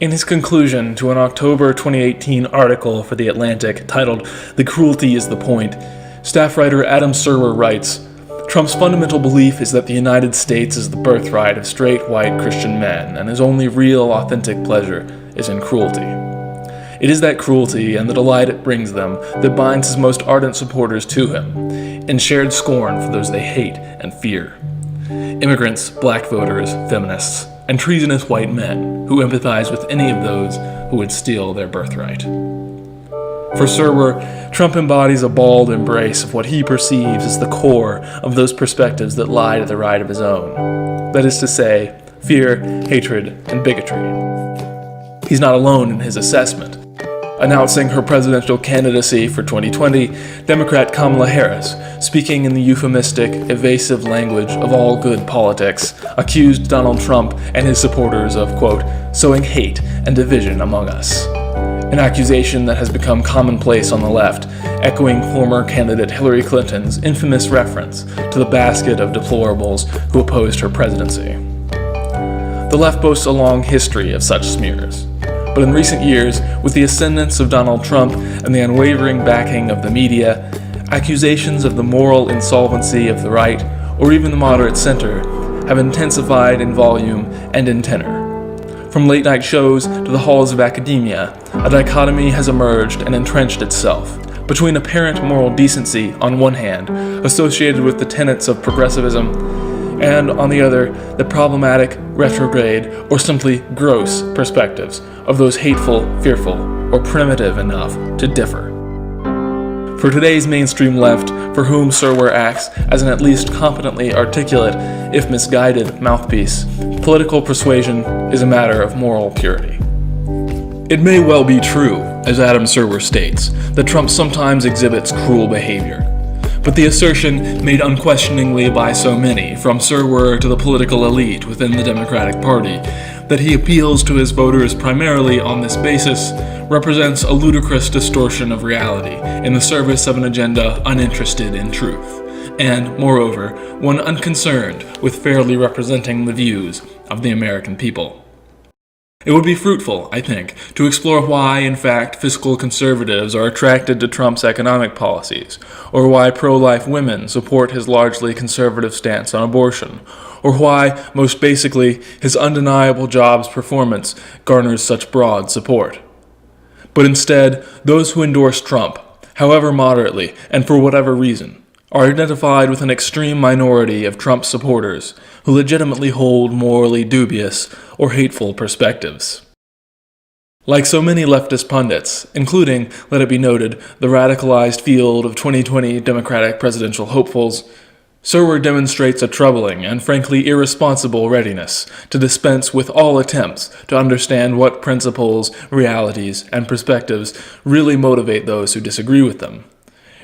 In his conclusion to an October 2018 article for The Atlantic titled "The Cruelty is the Point," staff writer Adam Serwer writes, "Trump's fundamental belief is that the United States is the birthright of straight white Christian men, and his only real authentic pleasure is in cruelty. It is that cruelty and the delight it brings them that binds his most ardent supporters to him, in shared scorn for those they hate and fear. Immigrants, black voters, feminists, and treasonous white men who empathize with any of those who would steal their birthright." For Serwer, Trump embodies a bald embrace of what he perceives as the core of those perspectives that lie to the right of his own. That is to say, fear, hatred, and bigotry. He's not alone in his assessment. Announcing her presidential candidacy for 2020, Democrat Kamala Harris, speaking in the euphemistic, evasive language of all good politics, accused Donald Trump and his supporters of, quote, "sowing hate and division among us." An accusation that has become commonplace on the left, echoing former candidate Hillary Clinton's infamous reference to the basket of deplorables who opposed her presidency. The left boasts a long history of such smears. But in recent years, with the ascendance of Donald Trump and the unwavering backing of the media, accusations of the moral insolvency of the right, or even the moderate center, have intensified in volume and in tenor. From late-night shows to the halls of academia, a dichotomy has emerged and entrenched itself between apparent moral decency on one hand, associated with the tenets of progressivism, and on the other, the problematic, retrograde, or simply gross perspectives of those hateful, fearful, or primitive enough to differ. For today's mainstream left, for whom Serwer acts as an at least competently articulate, if misguided, mouthpiece, political persuasion is a matter of moral purity. It may well be true, as Adam Serwer states, that Trump sometimes exhibits cruel behavior. But the assertion, made unquestioningly by so many, from Serwer to the political elite within the Democratic Party, that he appeals to his voters primarily on this basis, represents a ludicrous distortion of reality in the service of an agenda uninterested in truth, and, moreover, one unconcerned with fairly representing the views of the American people. It would be fruitful, I think, to explore why, in fact, fiscal conservatives are attracted to Trump's economic policies, or why pro-life women support his largely conservative stance on abortion, or why, most basically, his undeniable jobs performance garners such broad support. But instead, those who endorse Trump, however moderately and for whatever reason, are identified with an extreme minority of Trump supporters who legitimately hold morally dubious or hateful perspectives. Like so many leftist pundits, including, let it be noted, the radicalized field of 2020 Democratic presidential hopefuls, Serwer demonstrates a troubling and frankly irresponsible readiness to dispense with all attempts to understand what principles, realities, and perspectives really motivate those who disagree with them,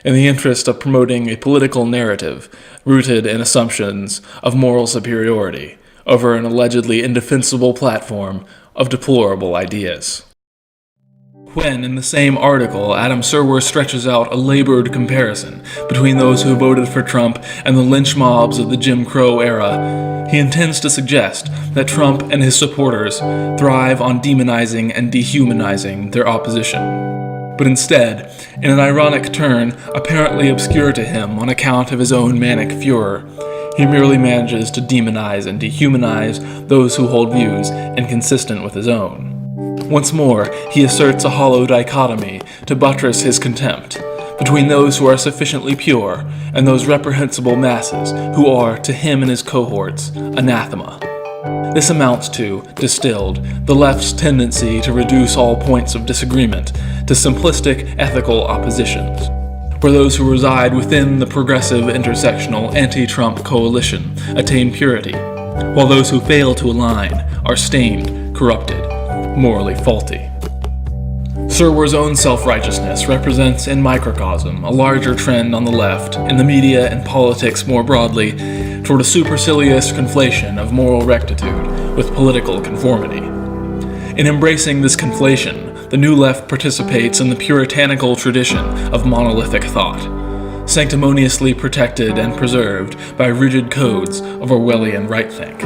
in the interest of promoting a political narrative rooted in assumptions of moral superiority over an allegedly indefensible platform of deplorable ideas. When, in the same article, Adam Serwer stretches out a labored comparison between those who voted for Trump and the lynch mobs of the Jim Crow era, he intends to suggest that Trump and his supporters thrive on demonizing and dehumanizing their opposition. But instead, in an ironic turn apparently obscure to him on account of his own manic furor, he merely manages to demonize and dehumanize those who hold views inconsistent with his own. Once more, he asserts a hollow dichotomy to buttress his contempt between those who are sufficiently pure and those reprehensible masses who are, to him and his cohorts, anathema. This amounts to, distilled, the left's tendency to reduce all points of disagreement to simplistic ethical oppositions, where those who reside within the progressive intersectional anti-Trump coalition attain purity, while those who fail to align are stained, corrupted, morally faulty. Serwer's own self-righteousness represents in microcosm a larger trend on the left, in the media and politics more broadly, toward a supercilious conflation of moral rectitude with political conformity. In embracing this conflation, the New Left participates in the puritanical tradition of monolithic thought, sanctimoniously protected and preserved by rigid codes of Orwellian right-think.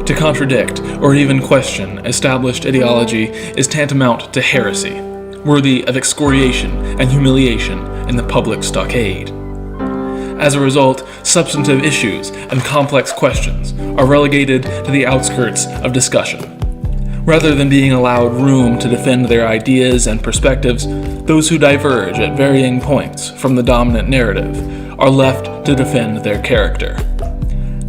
To contradict or even question established ideology is tantamount to heresy, worthy of excoriation and humiliation in the public stockade. As a result, substantive issues and complex questions are relegated to the outskirts of discussion. Rather than being allowed room to defend their ideas and perspectives, those who diverge at varying points from the dominant narrative are left to defend their character.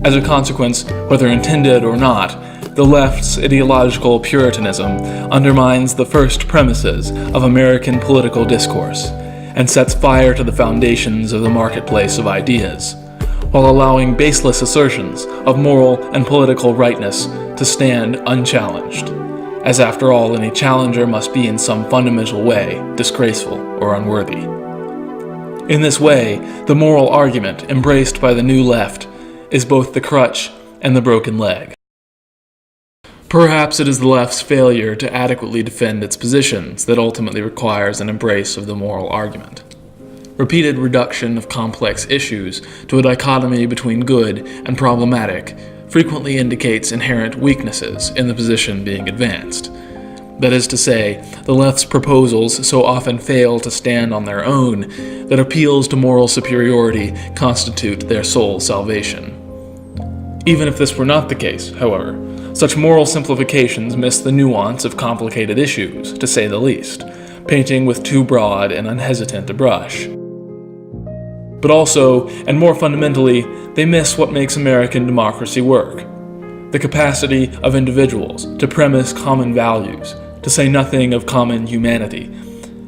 As a consequence, whether intended or not, the left's ideological puritanism undermines the first premises of American political discourse and sets fire to the foundations of the marketplace of ideas, while allowing baseless assertions of moral and political rightness to stand unchallenged, as after all any challenger must be in some fundamental way disgraceful or unworthy. In this way, the moral argument embraced by the New Left is both the crutch and the broken leg. Perhaps it is the left's failure to adequately defend its positions that ultimately requires an embrace of the moral argument. Repeated reduction of complex issues to a dichotomy between good and problematic frequently indicates inherent weaknesses in the position being advanced. That is to say, the left's proposals so often fail to stand on their own that appeals to moral superiority constitute their sole salvation. Even if this were not the case, however, such moral simplifications miss the nuance of complicated issues, to say the least, painting with too broad and unhesitant a brush. But also, and more fundamentally, they miss what makes American democracy work: the capacity of individuals to premise common values, to say nothing of common humanity,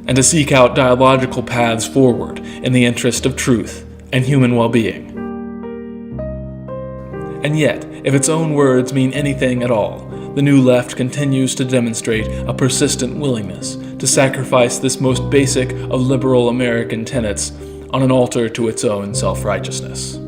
and to seek out dialogical paths forward in the interest of truth and human well-being. And yet, if its own words mean anything at all, the New Left continues to demonstrate a persistent willingness to sacrifice this most basic of liberal American tenets on an altar to its own self-righteousness.